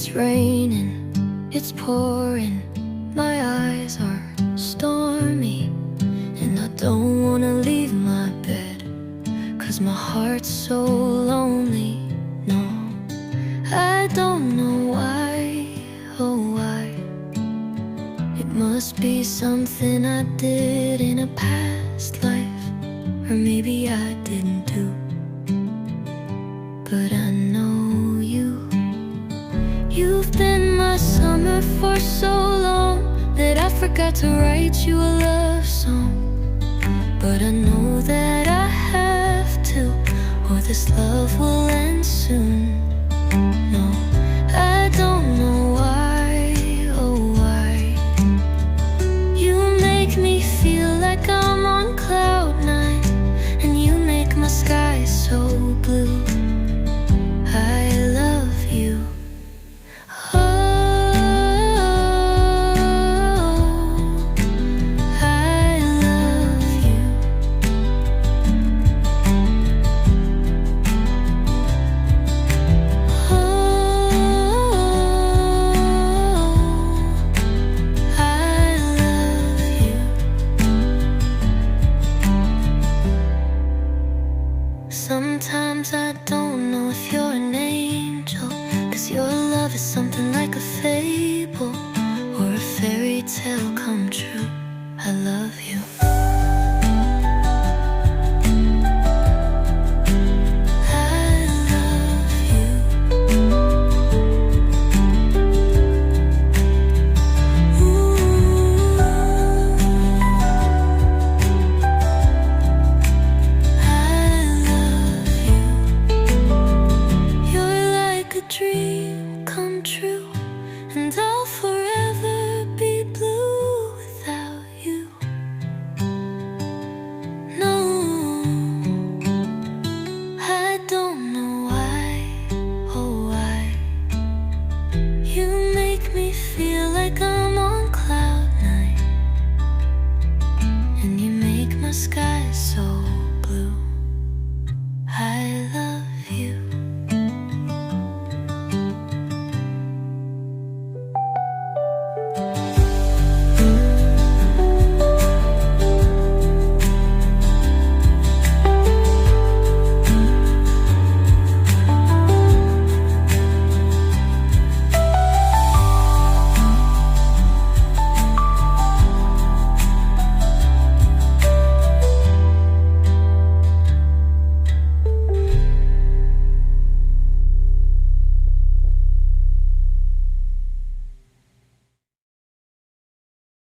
It's raining, it's pouring, my eyes are stormy, and I don't wanna leave my bed, 'cause my heart's so lonely. No, I don't know why, oh why. It must be something I did in a past life, or maybe I didn't do. But I know you've been my summer for so long that I forgot to write you a love song. But I know that I have to, or this love will end soon. No, I don't know why, oh why. You make me feel like I'm on cloud nine, and you make my sky so blue. I love you. Sometimes I don't know if you're an angel, 'cause your love is something like a fairy